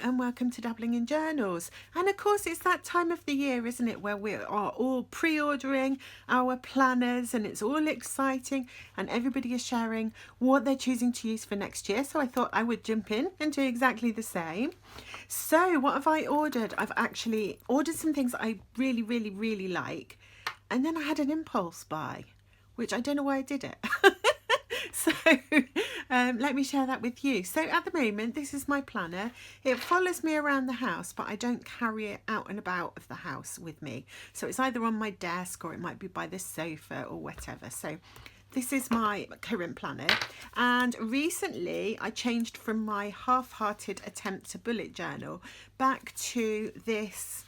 and welcome to Dabbling in Journals. And of course it's that time of the year, isn't it, where we are all pre-ordering our planners and it's all exciting and everybody is sharing what they're choosing to use for next year. So I thought I would jump in and do exactly the same. So what have I ordered? I've actually ordered some things that I really like, and then I had an impulse buy, which I don't know why I did it. So let me share that with you. So at the moment, this is my planner. It follows me around the house, but I don't carry it out and about of the house with me. So it's either on my desk or it might be by the sofa or whatever. So this is my current planner. And recently I changed from my half-hearted attempt to bullet journal back to this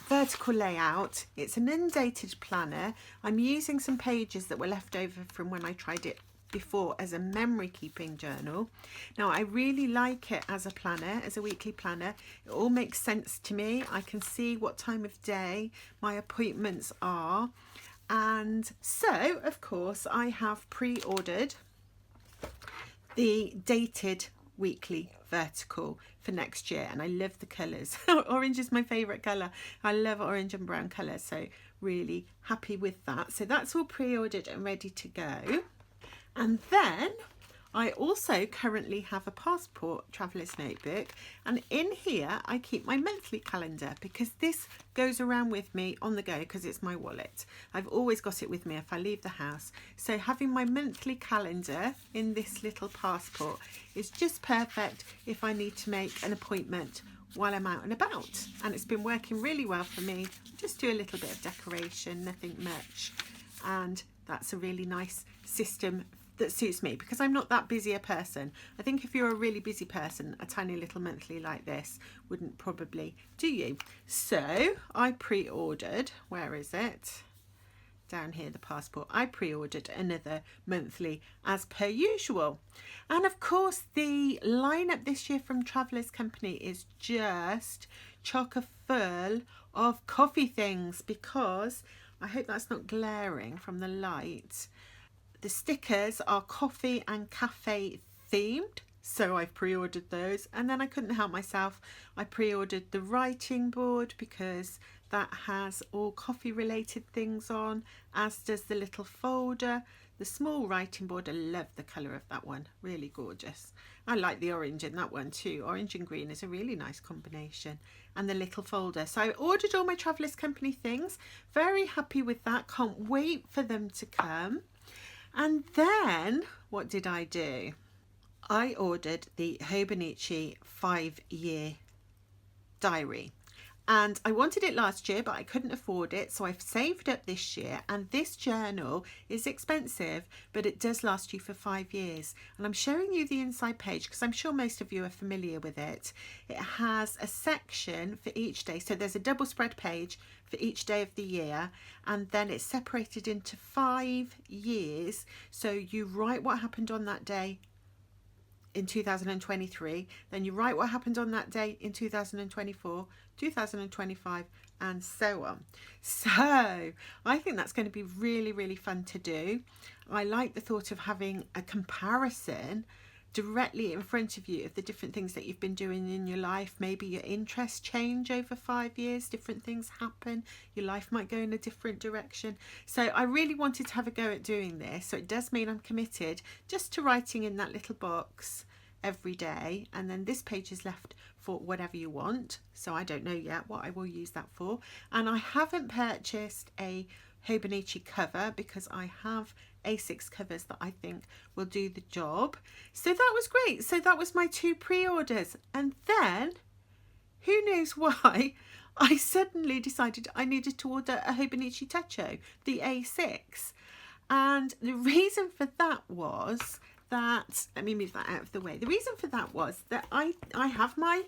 vertical layout. It's an undated planner. I'm using some pages that were left over from when I tried it before as a memory keeping journal. Now I really like it as a planner, as a weekly planner. It all makes sense to me. I can see what time of day my appointments are, and so of course I have pre-ordered the dated weekly vertical for next year, and I love the colours. Orange is my favourite colour. I love orange and brown colours, so really happy with that. So that's all pre-ordered and ready to go. And then I also currently have a passport traveller's notebook, and in here I keep my monthly calendar because this goes around with me on the go because it's my wallet. I've always got it with me if I leave the house. So having my monthly calendar in this little passport is just perfect if I need to make an appointment while I'm out and about. And it's been working really well for me. Just do a little bit of decoration, nothing much. And that's a really nice system that suits me because I'm not that busy a person. I think if you're a really busy person, a tiny little monthly like this wouldn't probably do you. So I pre-ordered, where is it? Down here, the passport. I pre-ordered another monthly as per usual. And of course the lineup this year from Travellers Company is just chocker full of coffee things, because I hope that's not glaring from the light. The stickers are coffee and cafe themed, so I've pre-ordered those. And then I couldn't help myself, I pre-ordered the writing board because that has all coffee related things on, as does the little folder. The small writing board, I love the colour of that one, really gorgeous. I like the orange in that one too. Orange and green is a really nice combination. And the little folder. So I ordered all my Travellers Company things, very happy with that, can't wait for them to come. And then what did I do? I ordered the Hobonichi 5-year diary. And I wanted it last year, but I couldn't afford it, so I've saved up this year. And this journal is expensive, but it does last you for 5 years. And I'm showing you the inside page because I'm sure most of you are familiar with it. It has a section for each day. So there's a double spread page for each day of the year, and then it's separated into 5 years. So you write what happened on that day in 2023, then you write what happened on that day in 2024, 2025, and so on. So I think that's going to be really fun to do. I like the thought of having a comparison directly in front of you of the different things that you've been doing in your life. Maybe your interests change over 5 years, different things happen, your life might go in a different direction. So I really wanted to have a go at doing this, so it does mean I'm committed just to writing in that little box every day, and then this page is left for whatever you want. So I don't know yet what I will use that for. And I haven't purchased a Hobonichi cover because I have A6 covers that I think will do the job. So that was great. So that was my 2 pre-orders. And then, who knows why, I suddenly decided I needed to order a Hobonichi Techo, the A6. And the reason for that was that, let me move that out of the way. The reason for that was that I have my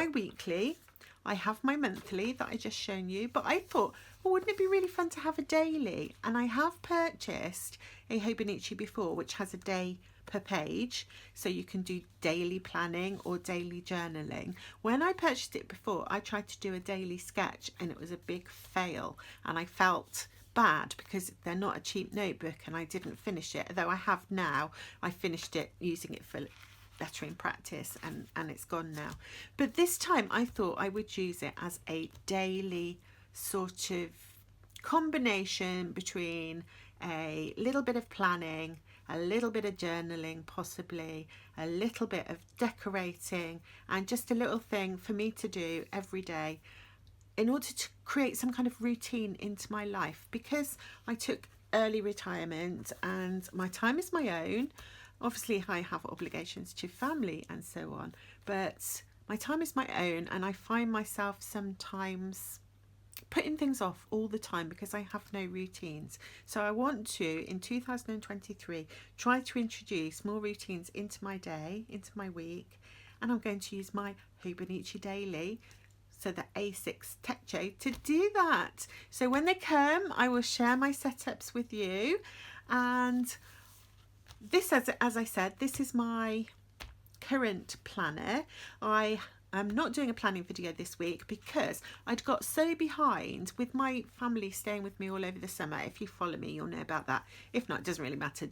weekly, I have my monthly that I just shown you, but I thought, well, wouldn't it be really fun to have a daily? And I have purchased a Hobonichi before, which has a day per page, so you can do daily planning or daily journaling. When I purchased it before, I tried to do a daily sketch and it was a big fail, and I felt bad because they're not a cheap notebook and I didn't finish it, although I have now. I finished it using it for better in practice, and it's gone now. But this time I thought I would use it as a daily sort of combination between a little bit of planning, a little bit of journaling, possibly a little bit of decorating, and just a little thing for me to do every day in order to create some kind of routine into my life, because I took early retirement and my time is my own. Obviously I have obligations to family and so on, but my time is my own, and I find myself sometimes putting things off all the time because I have no routines. So I want to, in 2023, try to introduce more routines into my day, into my week, and I'm going to use my Hobonichi Daily, so the A6 Tech J, to do that. So when they come, I will share my setups with you. And this, as I said, this is my current planner. I am not doing a planning video this week because I'd got so behind with my family staying with me all over the summer. If you follow me, you'll know about that. If not, it doesn't really matter.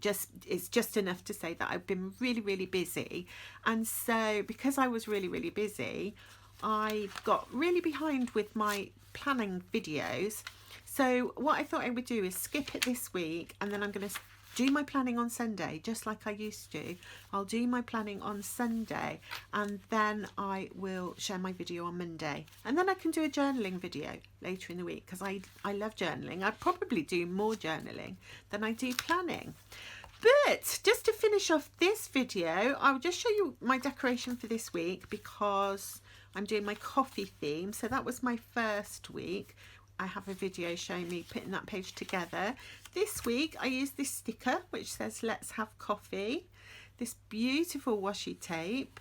It's just enough to say that I've been really, really busy. And so because I was really, really busy, I got really behind with my planning videos. So what I thought I would do is skip it this week, and then I'm going to do my planning on Sunday, just like I used to. I'll do my planning on Sunday, and then I will share my video on Monday, and then I can do a journaling video later in the week, because I love journaling. I probably do more journaling than I do planning. But just to finish off this video, I'll just show you my decoration for this week, because I'm doing my coffee theme. So that was my first week. I have a video showing me putting that page together. This week I used this sticker which says "Let's have coffee." This beautiful washi tape,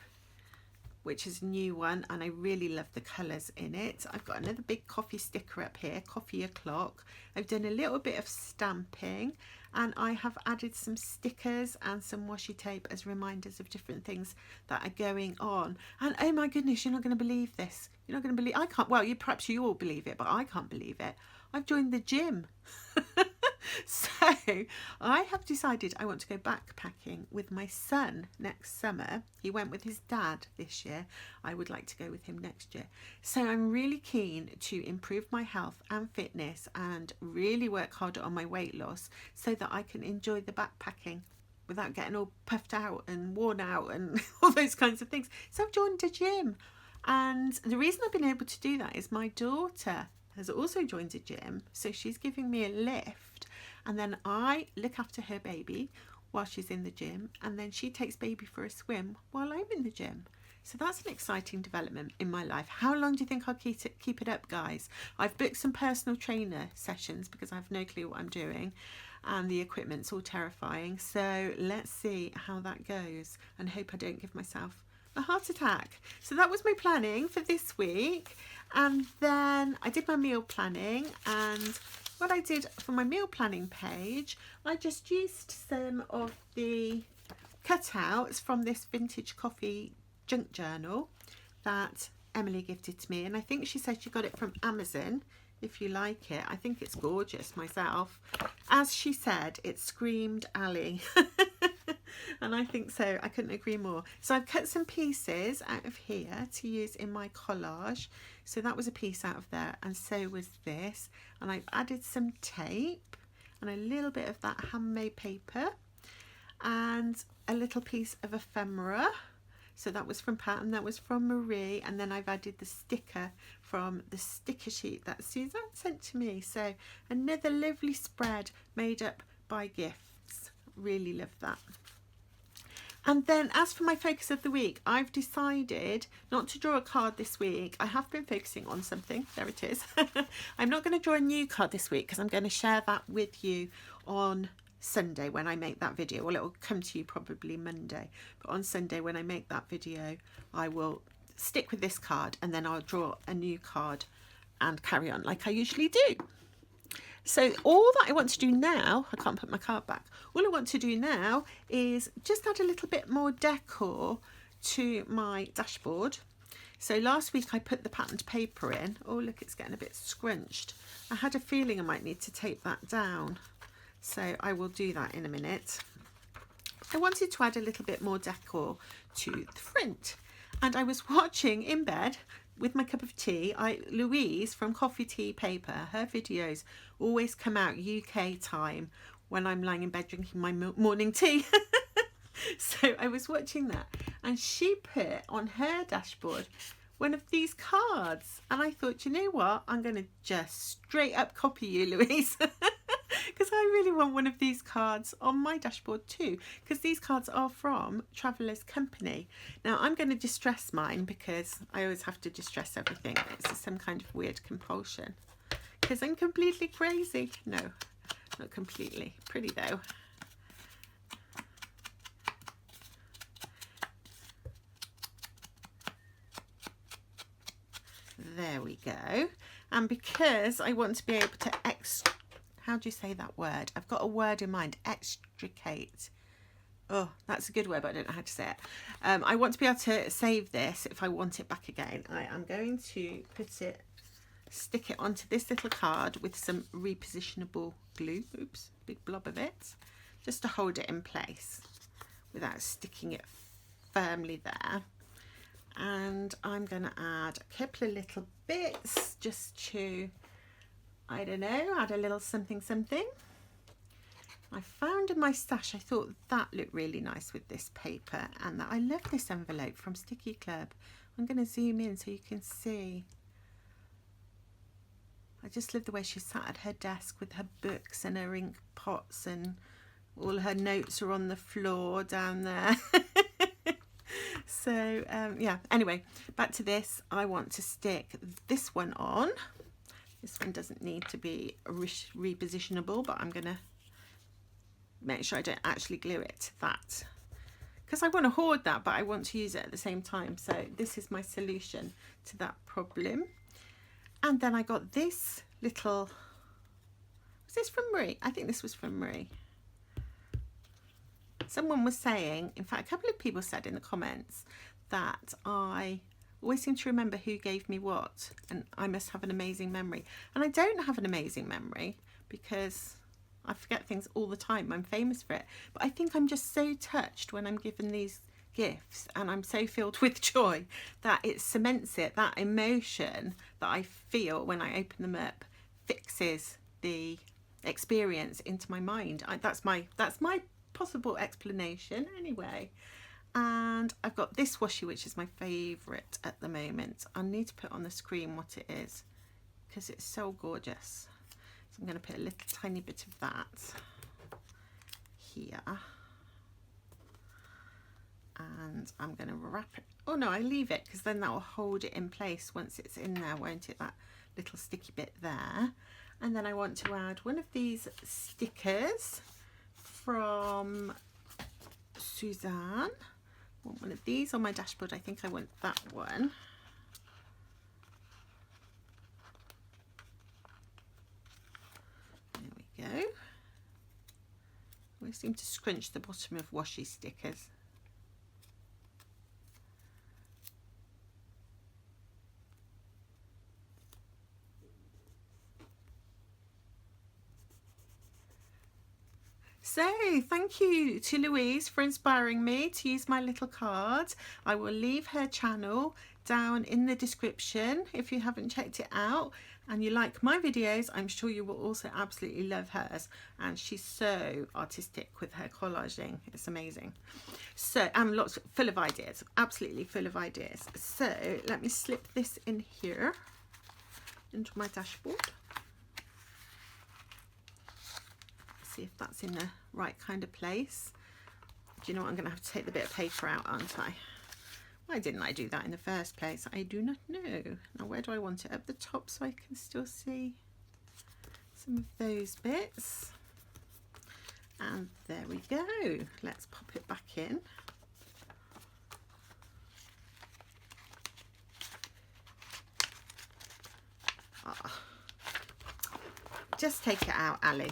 which is a new one, and I really love the colours in it. I've got another big coffee sticker up here, coffee o'clock. I've done a little bit of stamping, and I have added some stickers and some washi tape as reminders of different things that are going on. And oh my goodness, you're not going to believe this. You're not going to believe, I can't, well, perhaps you all believe it, but I can't believe it. I've joined the gym. So I have decided I want to go backpacking with my son next summer. He went with his dad this year. I would like to go with him next year. So I'm really keen to improve my health and fitness and really work harder on my weight loss so that I can enjoy the backpacking without getting all puffed out and worn out and all those kinds of things. So I've joined a gym. And the reason I've been able to do that is my daughter has also joined a gym. So she's giving me a lift, and then I look after her baby while she's in the gym, and then she takes baby for a swim while I'm in the gym. So that's an exciting development in my life. How long do you think I'll keep it up, guys? I've booked some personal trainer sessions because I have no clue what I'm doing, and the equipment's all terrifying. So let's see how that goes, and hope I don't give myself a heart attack. So that was my planning for this week, and then I did my meal planning. And what I did for my meal planning page, I just used some of the cutouts from this vintage coffee junk journal that Emily gifted to me, and I think she said she got it from Amazon. If you like it, I think it's gorgeous myself. As she said, it screamed Ali. And I think so. I couldn't agree more. So I've cut some pieces out of here to use in my collage. So that was a piece out of there, and so was this. And I've added some tape and a little bit of that handmade paper and a little piece of ephemera. So that was from Pat and that was from Marie. And then I've added the sticker from the sticker sheet that Suzanne sent to me. So another lovely spread made up by gifts. Really love that. And then as for my focus of the week, I've decided not to draw a card this week. I have been focusing on something. There it is. I'm not going to draw a new card this week because I'm going to share that with you on Sunday when I make that video. Well, it will come to you probably Monday, but on Sunday when I make that video, I will stick with this card, and then I'll draw a new card and carry on like I usually do. So all that I want to do now, I can't put my card back, all I want to do now is just add a little bit more decor to my dashboard. So last week I put the patterned paper in. Oh look, it's getting a bit scrunched. I had a feeling I might need to tape that down, so I will do that in a minute. I wanted to add a little bit more decor to the front. And I was watching in bed with my cup of tea. Louise from Coffee Tea Paper, her videos always come out UK time when I'm lying in bed drinking my morning tea. So I was watching that, and she put on her dashboard one of these cards, and I thought, you know what, I'm going to just straight up copy you, Louise, because I really want one of these cards on my dashboard too, because these cards are from Traveller's Company. Now I'm going to distress mine because I always have to distress everything. It's some kind of weird compulsion because I'm completely crazy. No, not completely. Pretty though. There we go. And because I want to be able to how do you say that word? I've got a word in mind. Extricate. Oh, that's a good word, but I don't know how to say it. I want to be able to save this if I want it back again. I am going to stick it onto this little card with some repositionable glue. Oops, big blob of it. Just to hold it in place without sticking it firmly there. And I'm going to add a couple of little bits just to, I don't know, add a little something something. I found in my stash, I thought that looked really nice with this paper, and that I love this envelope from Sticky Club. I'm going to zoom in so you can see. I just love the way she sat at her desk with her books and her ink pots, and all her notes are on the floor down there. So yeah, anyway, back to this. I want to stick this one on. This one doesn't need to be repositionable, but I'm going to make sure I don't actually glue it to that, because I want to hoard that, but I want to use it at the same time. So this is my solution to that problem. And then I got this little, was this from Marie? I think this was from Marie. Someone was saying, in fact, a couple of people said in the comments that I always seem to remember who gave me what, and I must have an amazing memory. And I don't have an amazing memory because I forget things all the time. I'm famous for it. But I think I'm just so touched when I'm given these gifts, and I'm so filled with joy that it cements it. That emotion that I feel when I open them up fixes the experience into my mind. That's my possible explanation anyway. And I've got this washi, which is my favourite at the moment. I need to put on the screen what it is because it's so gorgeous. So I'm going to put a little tiny bit of that here, and I'm going to wrap it. Oh no, I leave it because then that will hold it in place once it's in there, won't it? That little sticky bit there. And then I want to add one of these stickers from Suzanne. I want one of these on my dashboard. I think I want that one. There we go. We seem to scrunch the bottom of washi stickers. So thank you to Louise for inspiring me to use my little card. I will leave her channel down in the description if you haven't checked it out, and you like my videos. I'm sure you will also absolutely love hers, and she's so artistic with her collaging. It's amazing. So I'm full of ideas, absolutely full of ideas. So let me slip this in here into my dashboard. See if that's in the right kind of place. Do you know what? I'm going to have to take the bit of paper out, aren't I? Why didn't I do that in the first place? I do not know. Now where do I want it? Up the top so I can still see some of those bits. And there we go. Let's pop it back in. Oh. Just take it out, Ali.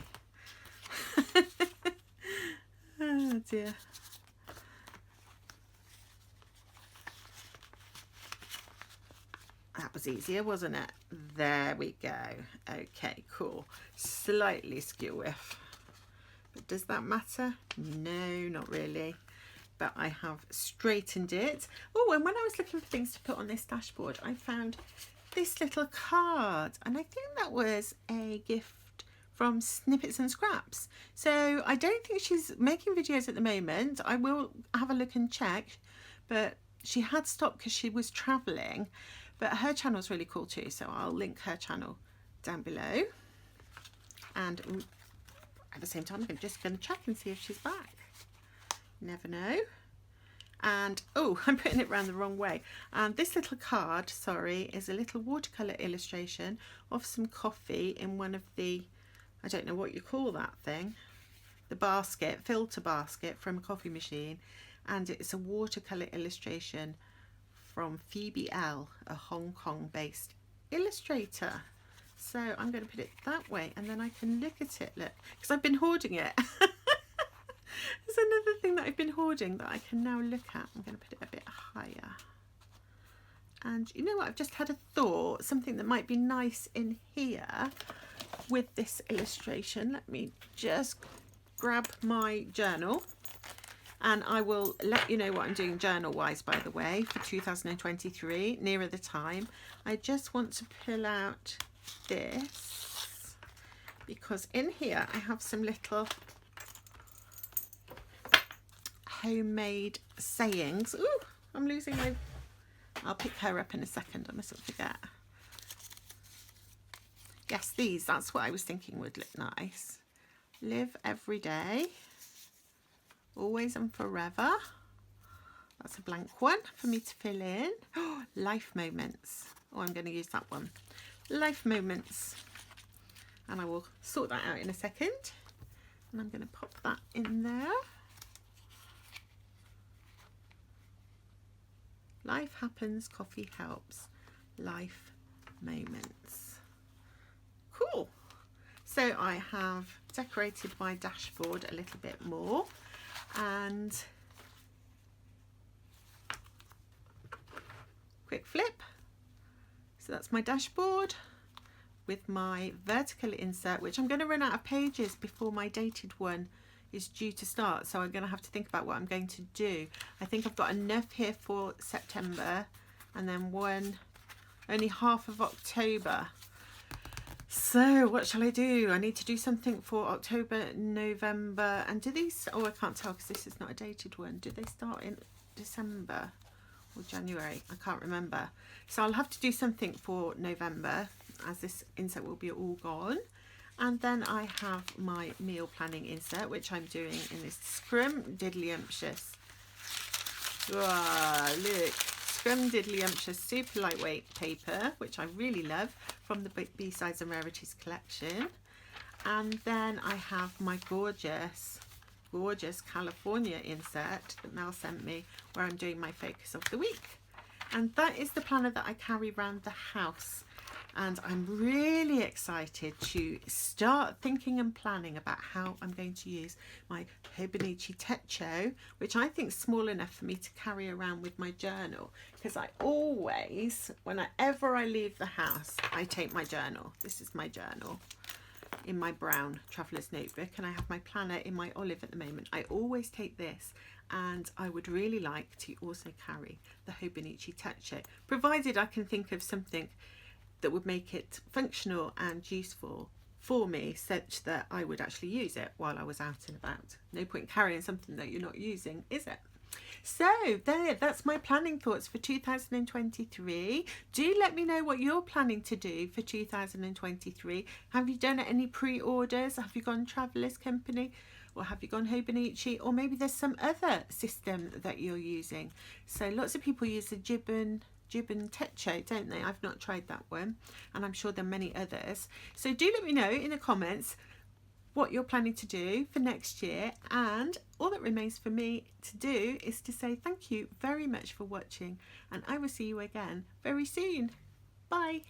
Oh dear. That was easier, wasn't it? There we go. Okay, cool. Slightly skew with, but Does that matter? No, not really. But I have straightened it. Oh, and when I was looking for things to put on this dashboard, I found this little card, and I think that was a gift from Snippets and Scraps. So I don't think she's making videos at the moment. I will have a look and check, but she had stopped because she was traveling. But her channel is really cool too, so I'll link her channel down below. And at the same time, I'm just going to check and see if she's back. Never know. And oh, I'm putting it around the wrong way. And this little card, sorry, is a little watercolor illustration of some coffee in one of the, I don't know what you call that thing, the basket, filter basket from a coffee machine. And it's a watercolor illustration from Phoebe L, a Hong Kong based illustrator. So I'm going to put it that way, and then I can look at it, look, because I've been hoarding it. There's another thing that I've been hoarding that I can now look at. I'm going to put it a bit higher. And you know what, I've just had a thought, something that might be nice in here with this illustration. Let me just grab my journal, and I will let you know what I'm doing journal wise, by the way, for 2023, nearer the time. I just want to pull out this, because in here I have some little homemade sayings. Ooh, I'm losing my, I'll pick her up in a second, I mustn't forget. Yes, these, that's what I was thinking would look nice. Live every day, always and forever. That's a blank one for me to fill in. Oh, life moments. Oh, I'm going to use that one. Life moments. And I will sort that out in a second. And I'm going to pop that in there. Life happens, coffee helps. Life moments. Cool. So I have decorated my dashboard a little bit more, and quick flip. So that's my dashboard with my vertical insert, which I'm going to run out of pages before my dated one is due to start, so I'm going to have to think about what I'm going to do. I think I've got enough here for September, and then one only half of October. So what shall I do? I need to do something for October, November, and do these, oh, I can't tell because this is not a dated one. Do they start in December or January? I can't remember. So I'll have to do something for November, as this insert will be all gone. And then I have my meal planning insert, which I'm doing in this scrumdiddlyumptious, look, scrumdiddlyumptious super lightweight paper, which I really love, from the B-Sides and Rarities collection. And then I have my gorgeous California insert that Mel sent me, where I'm doing my focus of the week. And that is the planner that I carry around the house. And I'm really excited to start thinking and planning about how I'm going to use my Hobonichi Techo, which I think is small enough for me to carry around with my journal, because I always, whenever I leave the house, I take my journal. This is my journal in my brown traveller's notebook, and I have my planner in my olive at the moment. I always take this, and I would really like to also carry the Hobonichi Techo, provided I can think of something that would make it functional and useful for me, such that I would actually use it while I was out and about. No point carrying something that you're not using, is it? So that's my planning thoughts for 2023. Do let me know what you're planning to do for 2023. Have you done any pre-orders? Have you gone Traveller's Company? Or have you gone Hobonichi? Or maybe there's some other system that you're using. So lots of people use the Gibbon Techo, don't they? I've not tried that one, and I'm sure there are many others. So do let me know in the comments what you're planning to do for next year, and all that remains for me to do is to say thank you very much for watching, and I will see you again very soon. Bye.